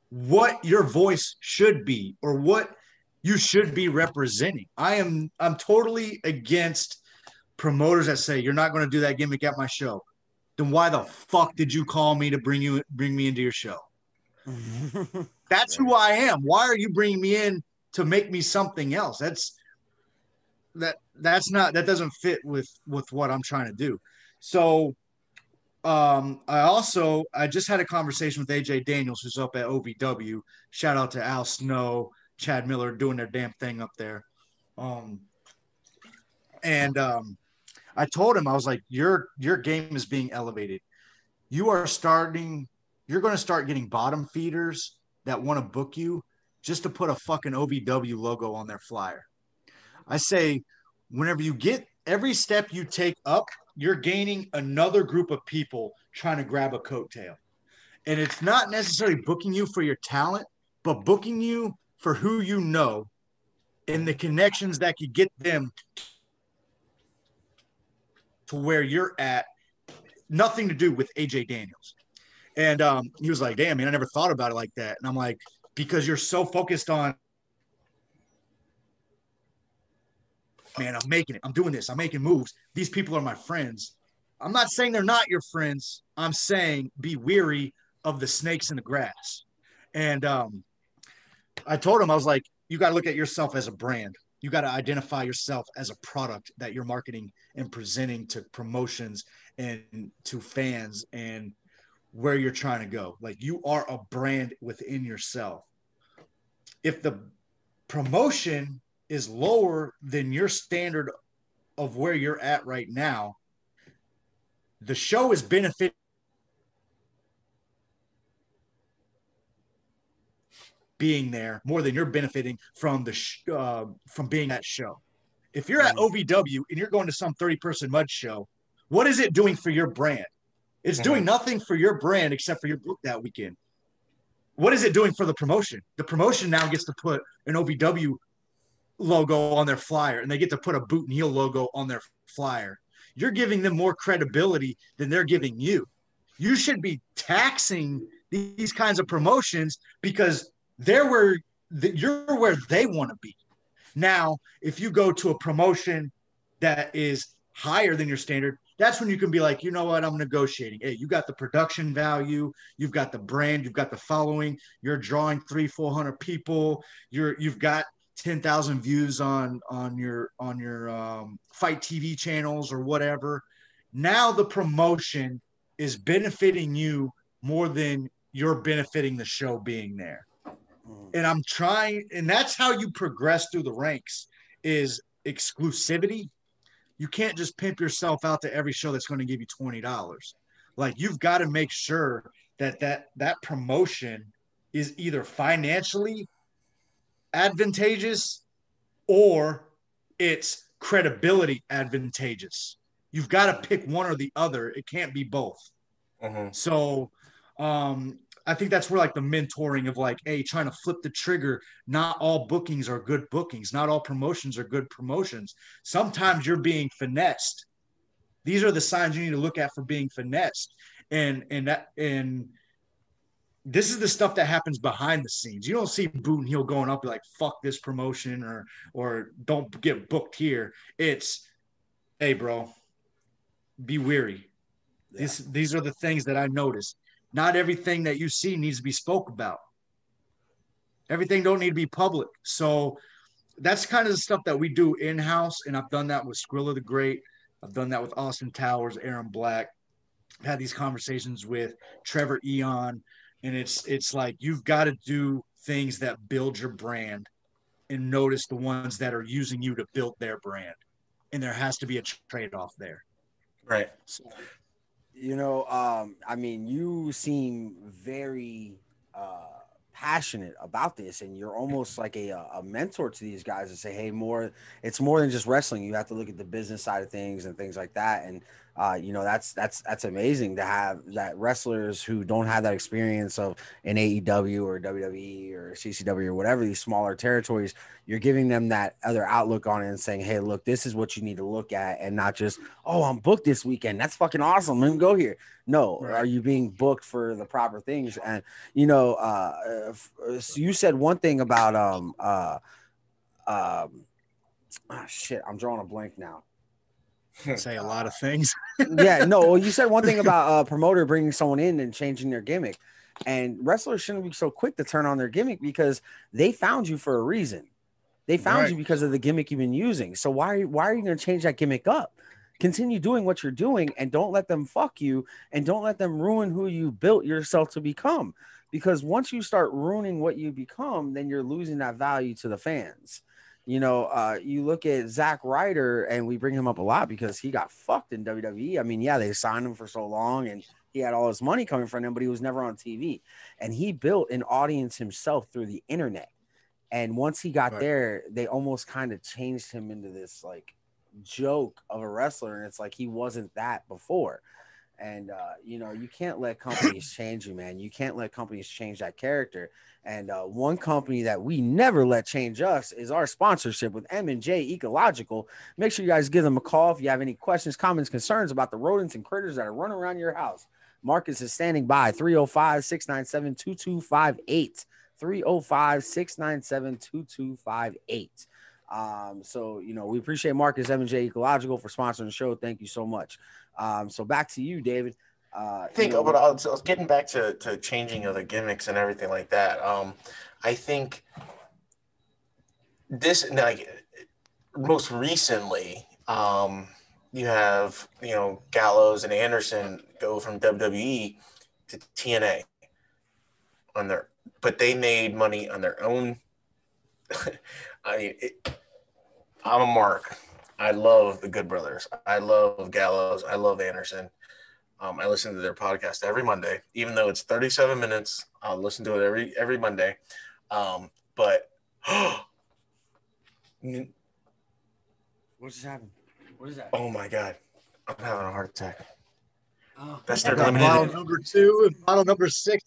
what your voice should be or what you should be representing? I'm totally against promoters that say you're not going to do that gimmick at my show. Then why the fuck did you call me to bring me into your show? That's who I am. Why are you bringing me in to make me something else? That doesn't fit with what I'm trying to do. So I just had a conversation with AJ Daniels, who's up at OVW. Shout out to Al Snow, Chad Miller, doing their damn thing up there. I told him, I was like, your game is being elevated. You're going to start getting bottom feeders that want to book you just to put a fucking OVW logo on their flyer. I say, whenever you get every step you take up you're gaining another group of people trying to grab a coattail. And it's not necessarily booking you for your talent, but booking you for who you know and the connections that could get them to where you're at. Nothing to do with AJ Daniels. And he was like, damn, man, I never thought about it like that. And I'm like, because you're so focused on, man, I'm making it. I'm doing this. I'm making moves. These people are my friends. I'm not saying they're not your friends. I'm saying be weary of the snakes in the grass. And I told him, I was like, you got to look at yourself as a brand. You got to identify yourself as a product that you're marketing and presenting to promotions and to fans and where you're trying to go. Like, you are a brand within yourself. If the promotion is lower than your standard of where you're at right now, the show is benefiting being there more than you're benefiting from from being that show. If you're at OVW and you're going to some 30-person mud show, what is it doing for your brand? It's doing nothing for your brand except for your book that weekend. What is it doing for the promotion? The promotion now gets to put an OVW logo on their flyer, and they get to put a boot and heel logo on their flyer. You're giving them more credibility than they're giving you. You should be taxing these kinds of promotions because you're where they want to be. Now, if you go to a promotion that is higher than your standard, that's when you can be like, you know what, I'm negotiating. Hey, you got the production value, you've got the brand, you've got the following, you're drawing 300-400 people, you've got 10,000 views on your fight TV channels or whatever. Now the promotion is benefiting you more than you're benefiting the show being there. And I'm trying, and that's how you progress through the ranks, is exclusivity. You can't just pimp yourself out to every show that's going to give you $20. Like, you've got to make sure that promotion is either financially advantageous or it's credibility advantageous. You've got to pick one or the other. It can't be both. So I think that's where, like, the mentoring of, like, hey, trying to flip the trigger. Not all bookings are good bookings. Not all promotions are good promotions. Sometimes you're being finessed. These are the signs you need to look at for being finessed. And this is the stuff that happens behind the scenes. You don't see boot and heel going up like, fuck this promotion or don't get booked here. It's, hey, bro, be weary. Yeah. These are the things that I noticed. Not everything that you see needs to be spoke about. Everything don't need to be public. So that's kind of the stuff that we do in-house. And I've done that with Skrilla the Great. I've done that with Austin Towers, Aaron Black. I've had these conversations with Trevor Eon. And it's like, you've got to do things that build your brand and notice the ones that are using you to build their brand. And there has to be a trade-off there. Right. So, you know, I mean, you seem very passionate about this, and you're almost like a mentor to these guys and say, hey, it's more than just wrestling. You have to look at the business side of things and things like that. And you know, that's amazing to have that wrestlers who don't have that experience of an AEW or WWE or CCW or whatever, these smaller territories, you're giving them that other outlook on it and saying, hey, look, this is what you need to look at, and not just, oh, I'm booked this weekend. That's fucking awesome. Let me go here. No, right. Are you being booked for the proper things? And, you know, so you said one thing about, shit, I'm drawing a blank now. Say a lot of things. Yeah, no, well, you said one thing about a promoter bringing someone in and changing their gimmick, and wrestlers shouldn't be so quick to turn on their gimmick because they found you for a reason. They found you because of the gimmick you've been using. So why are you going to change that gimmick up? Continue doing what you're doing, and don't let them fuck you, and don't let them ruin who you built yourself to become. Because once you start ruining what you become, then you're losing that value to the fans. You know, you look at Zack Ryder, and we bring him up a lot because he got fucked in WWE. I mean, yeah, they signed him for so long, and he had all his money coming from him, but he was never on TV. And he built an audience himself through the internet. And once he got there, they almost kind of changed him into this like joke of a wrestler, and it's like he wasn't that before. And you can't let companies change you, man. You can't let companies change that character. And one company that we never let change us is our sponsorship with M&J Ecological. Make sure you guys give them a call if you have any questions, comments, concerns about the rodents and critters that are running around your house. Marcus is standing by. 305-697-2258. 305-697-2258. We appreciate Marcus M&J Ecological for sponsoring the show. Thank you so much. So back to you, David. But I was getting back to changing of the gimmicks and everything like that. I think this, like, most recently, you have, Gallows and Anderson go from WWE to TNA but they made money on their own. I'm a mark. I love the Good Brothers. I love Gallows. I love Anderson. I listen to their podcast every Monday, even though it's 37 minutes. I'll listen to it every Monday. But what just happened? What is that? Oh my God, I'm having a heart attack. Oh. That's their bottle number 2 and bottle number 6.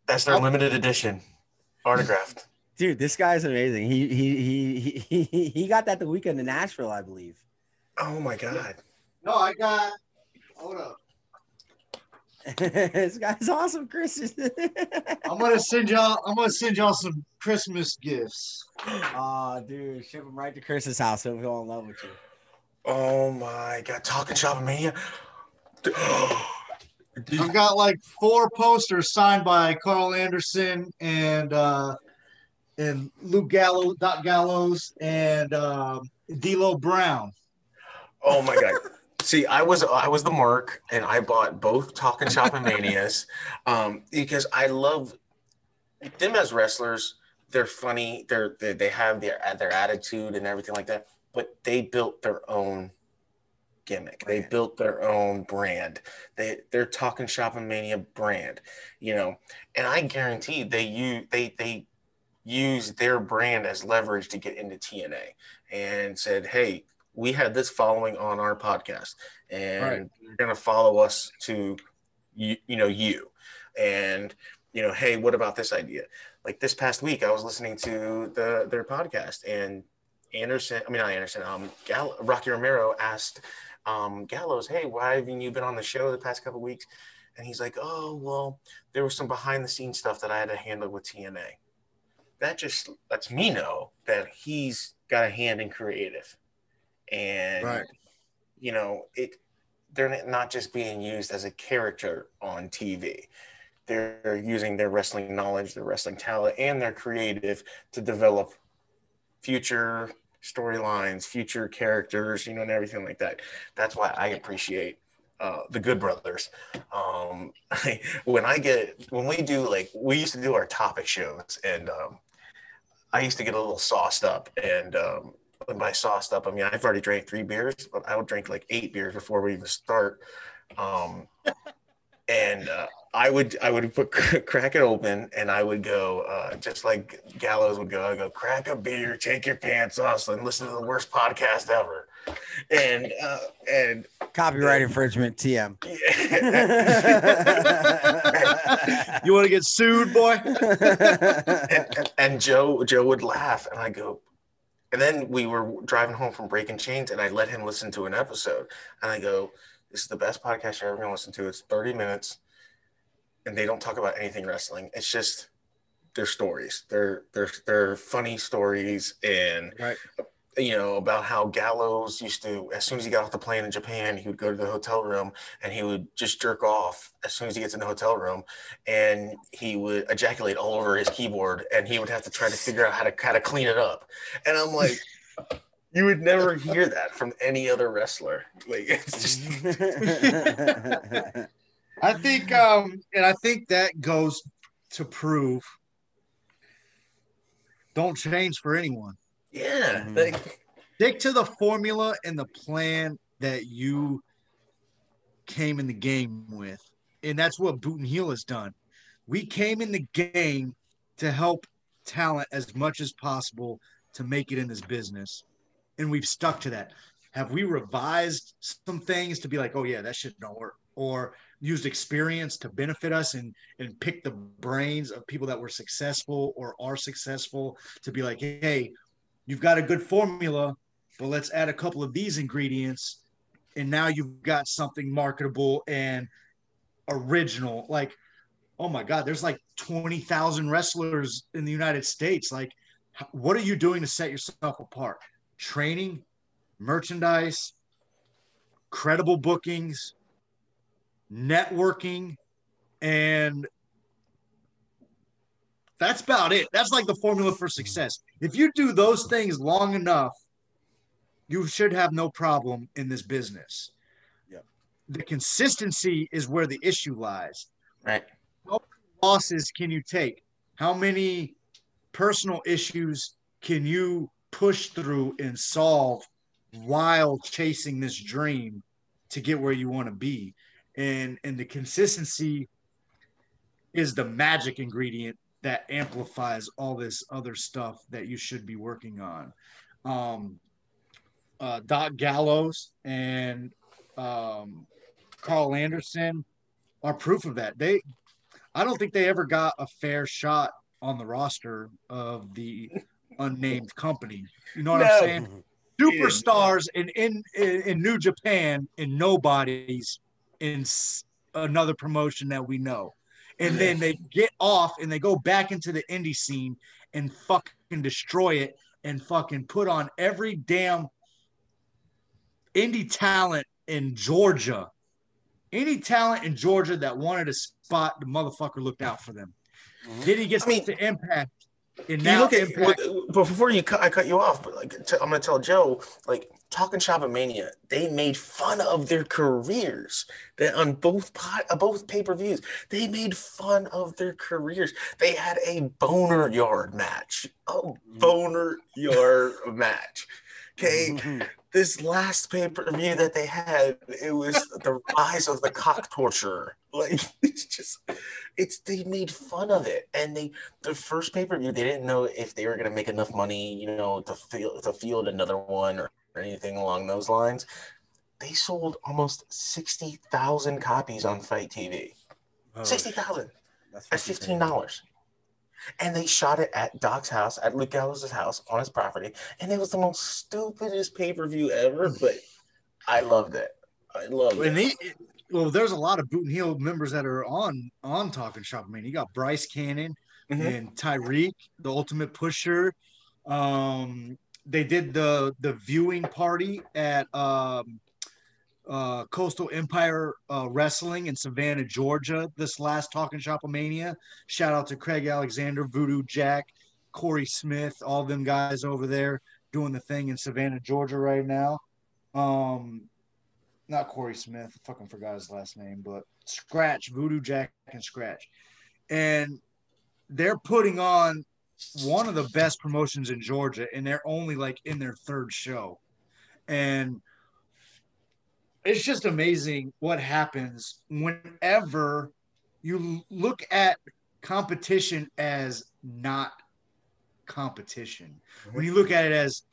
That's their limited edition, autographed. Dude, this guy's amazing. He got that the weekend in Nashville, I believe. Oh my God. No, I got. Hold up. This guy's awesome, Chris. I'm gonna send y'all some Christmas gifts. Oh, dude, ship them right to Chris's house. He'll fall in love with you. Oh my God, Talking Shop Mania. I've got like 4 posters signed by Carl Anderson and Luke Gallows, Doc Gallows, and D'Lo Brown. Oh my God. See, I was the mark, and I bought both Talking Shop and Manias because I love them as wrestlers. They're funny. They have their attitude and everything like that. But they built their own gimmick. They built their own brand. They're Talking Shop and Mania brand, and I guarantee they use their brand as leverage to get into TNA and said, hey, we had this following on our podcast, and you're going to follow us to, you. And, hey, what about this idea? Like this past week, I was listening to their podcast, and Rocky Romero asked Gallows, hey, why haven't you been on the show the past couple of weeks? And he's like, oh, well, there was some behind the scenes stuff that I had to handle with TNA. That just lets me know that he's got a hand in creative. And, they're not just being used as a character on TV. They're using their wrestling knowledge, their wrestling talent, and their creative to develop future storylines, future characters, and everything like that. That's why I appreciate the Good Brothers. We used to do our topic shows, and I used to get a little sauced up, and by sauced up, I mean I've already drank 3 beers, but I would drink like 8 beers before we even start. And I would crack it open, and I would go just like Gallows would go. I go, crack a beer, take your pants off, and listen to the worst podcast ever. And copyright infringement, TM. You want to get sued, boy? and Joe would laugh, and I go. And then we were driving home from Breaking Chains, and I let him listen to an episode, and I go, this is the best podcast you're ever going to listen to. It's 30 minutes, and they don't talk about anything wrestling. It's just their stories. They're funny stories, and about how Gallows used to, as soon as he got off the plane in Japan, he would go to the hotel room and he would just jerk off as soon as he gets in the hotel room, and he would ejaculate all over his keyboard, and he would have to try to figure out how to clean it up. And I'm like, you would never hear that from any other wrestler. Like, it's just. I think that goes to prove don't change for anyone. Yeah. Stick to the formula and the plan that you came in the game with. And that's what Boot and Heel has done. We came in the game to help talent as much as possible to make it in this business. And we've stuck to that. Have we revised some things to be like, oh yeah, that shit don't work, or used experience to benefit us and pick the brains of people that were successful or are successful to be like, hey, you've got a good formula, but let's add a couple of these ingredients, and now you've got something marketable and original. Like, oh my God, there's like 20,000 wrestlers in the United States. Like, what are you doing to set yourself apart? Training, merchandise, credible bookings, networking, and that's about it. That's like the formula for success. If you do those things long enough, you should have no problem in this business. Yep. The consistency is where the issue lies. Right. How many losses can you take? How many personal issues can you push through and solve while chasing this dream to get where you want to be? And the consistency is the magic ingredient that amplifies all this other stuff that you should be working on. Doc Gallows and Carl Anderson are proof of that. I don't think they ever got a fair shot on the roster of the unnamed company. You know what I'm saying? Superstars in New Japan and nobodies in another promotion that we know. And then they get off and they go back into the indie scene and fucking destroy it and fucking put on every damn indie talent in Georgia. Any talent in Georgia that wanted a spot, the motherfucker looked out for them. Then he gets to Impact. And now Impact. But before I cut you off, but like I'm gonna tell Joe, like Talking Shop and Mania, they made fun of their careers. That on both pay-per-views, they made fun of their careers. They had a boner yard match. Okay. This last pay-per-view that they had, it was the rise of the cock torturer. Like, they made fun of it. And the first pay-per-view, they didn't know if they were going to make enough money, to field another one or anything along those lines. They sold almost 60,000 copies on Fight TV. 60,000 at $15. And they shot it at Doc's house, at Luke Gallows' house, on his property. And it was the most stupidest pay-per-view ever, but I loved it. There's a lot of Boot and Heel members that are on Talking Shop. I mean, you got Bryce Cannon and Tyreek, the Ultimate Pusher. They did the viewing party at Coastal Empire Wrestling in Savannah, Georgia, this last Talking Shop-a-Mania. Shout out to Craig Alexander, Voodoo Jack, Corey Smith, all them guys over there doing the thing in Savannah, Georgia right now. Not Corey Smith, I fucking forgot his last name, but Scratch, Voodoo Jack and Scratch. And they're putting on one of the best promotions in Georgia, and they're only like in their third show. And it's just amazing what happens whenever you look at competition as not competition. When you look at it as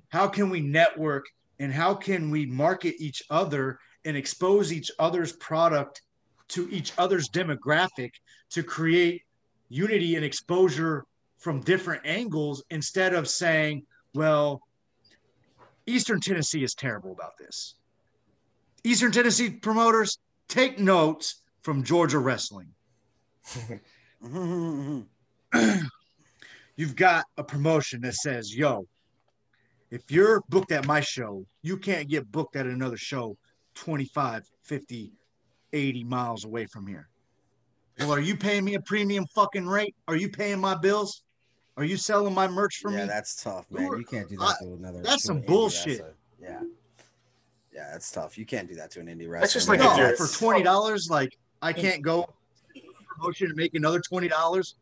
how can we network and how can we market each other and expose each other's product to each other's demographic to create unity and exposure from different angles instead of saying, well, Eastern Tennessee is terrible about this. Eastern Tennessee promoters, take notes from Georgia wrestling. You've got a promotion that says, yo, if you're booked at my show, you can't get booked at another show 25, 50, 80 miles away from here. Well, are you paying me a premium fucking rate? Are you paying my bills? Are you selling my merch for me? Yeah, that's tough, man. You can't do that to another. That's some bullshit. Yeah. Yeah, that's tough. You can't do that to an indie wrestler. That's just like for $20, like I can't go promotion and make another $20.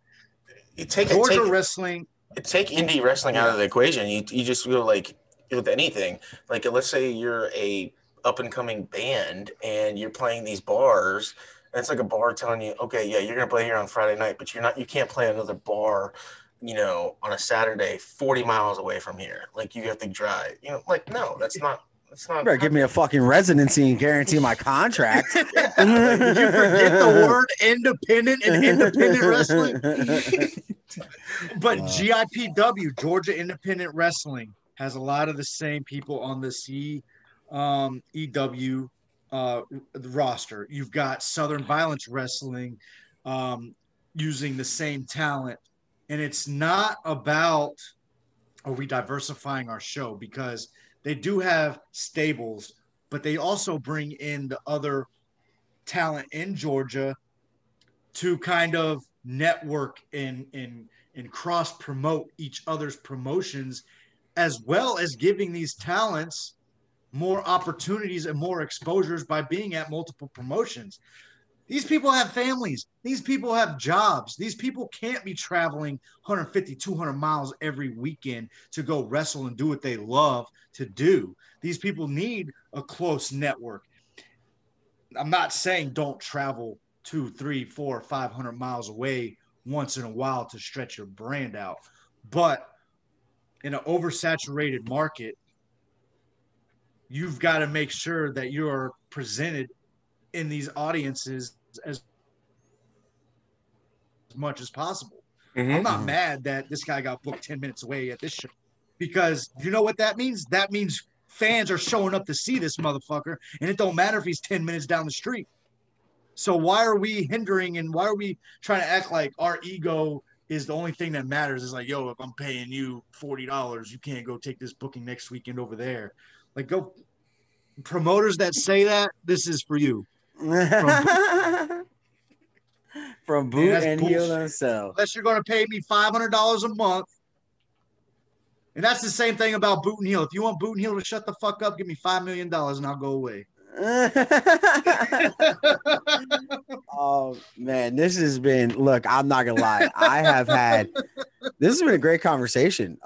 You take wrestling. Take indie wrestling out of the equation. You just feel like with anything, like let's say you're a up and coming band and you're playing these bars. And it's like a bar telling you, okay, yeah, you're gonna play here on Friday night, but you can't play another bar, on a Saturday 40 miles away from here. Like you have to drive. Like no, that's not It's not. You better give me a fucking residency and guarantee my contract. Did you forget the word independent and independent wrestling? But GIPW, Georgia Independent Wrestling, has a lot of the same people on the EW roster. You've got Southern Violence Wrestling using the same talent. And it's not about, are we diversifying our show? Because they do have stables, but they also bring in the other talent in Georgia to kind of network and cross promote each other's promotions, as well as giving these talents more opportunities and more exposures by being at multiple promotions. These people have families. These people have jobs. These people can't be traveling 150, 200 miles every weekend to go wrestle and do what they love to do. These people need a close network. I'm not saying don't travel 2, 3, 4, 500 miles away once in a while to stretch your brand out. But in an oversaturated market, you've got to make sure that you're presented in these audiences as much as possible. I'm not mad that this guy got booked 10 minutes away at this show, because you know what that means? That means fans are showing up to see this motherfucker, and it don't matter if he's 10 minutes down the street. So why are we hindering, and why are we trying to act like our ego is the only thing that matters? It's like, yo, if I'm paying you $40, you can't go take this booking next weekend over there. Like, go promoters that say that, this is for you. From Boot and Heel himself. Unless you're going to pay me $500 a month. And that's the same thing about Boot and Heel. If you want Boot and Heel to shut the fuck up, give me $5 million and I'll go away. Oh man, this has been, look, I'm not gonna lie, this has been a great conversation.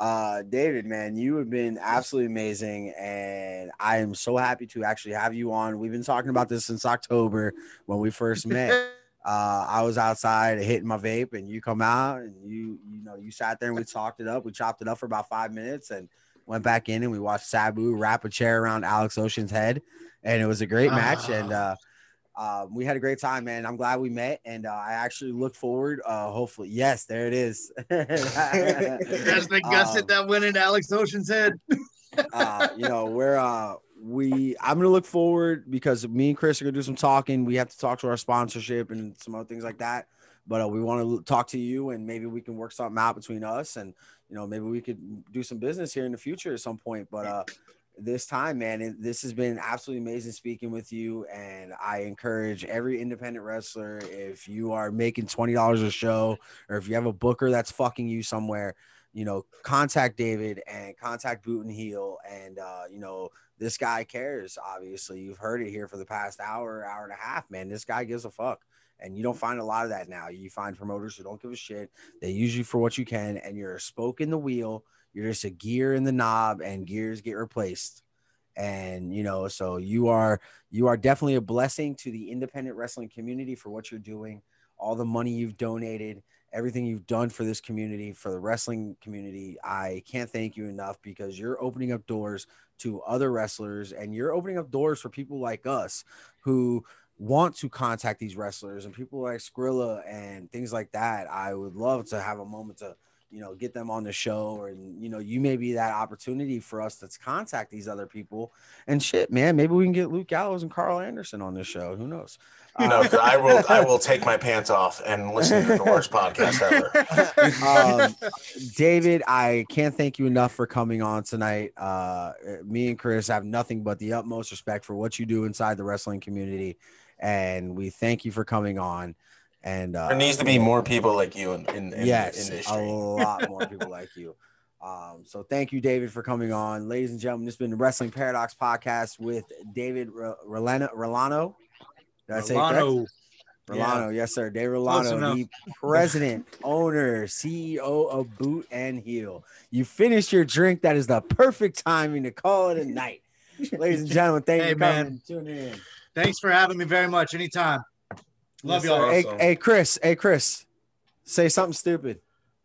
David, man, you have been absolutely amazing, and I am so happy to actually have you on. We've been talking about this since October when we first met. I was outside hitting my vape, and you come out, and you sat there and we chopped it up for about 5 minutes and went back in, and we watched Sabu wrap a chair around Alex Ocean's head, and it was a great match. And we had a great time, man. I'm glad we met, and I actually look forward. Hopefully, yes, there it is. That's the gusset that went in Alex Ocean's head. I'm gonna look forward, because me and Chris are gonna do some talking. We have to talk to our sponsorship and some other things like that. But we want to talk to you, and maybe we can work something out between us, and maybe we could do some business here in the future at some point. But this time, man, this has been absolutely amazing speaking with you. And I encourage every independent wrestler, if you are making $20 a show, or if you have a booker that's fucking you somewhere, contact David and contact Boot and Heel. And, this guy cares. Obviously, you've heard it here for the past hour and a half, man. This guy gives a fuck. And you don't find a lot of that now. You find promoters who don't give a shit. They use you for what you can, and you're a spoke in the wheel. You're just a gear in the knob, and gears get replaced. And, so you are definitely a blessing to the independent wrestling community for what you're doing, all the money you've donated, everything you've done for this community, for the wrestling community. I can't thank you enough, because you're opening up doors to other wrestlers, and you're opening up doors for people like us who want to contact these wrestlers, and people like Skrilla and things like that. I would love to have a moment to get them on the show, or you may be that opportunity for us to contact these other people. And shit, man, maybe we can get Luke Gallows and Carl Anderson on this show. Who knows? I will take my pants off and listen to the worst podcast ever. David, I can't thank you enough for coming on tonight. Me and Chris have nothing but the utmost respect for what you do inside the wrestling community, and we thank you for coming on. And there needs to be more people like you in the industry. A lot more people like you. So thank you, David, for coming on. Ladies and gentlemen, this has been the Wrestling Paradox Podcast with David Relano. Did I say Relano? Relano, yes, sir. David Relano, the president, owner, CEO of Boot and Heel. You finished your drink. That is the perfect timing to call it a night. Ladies and gentlemen, thank you for coming. Tune in. Thanks for having me very much. Anytime. Love y'all. Hey, Chris, say something stupid.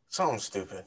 Something stupid.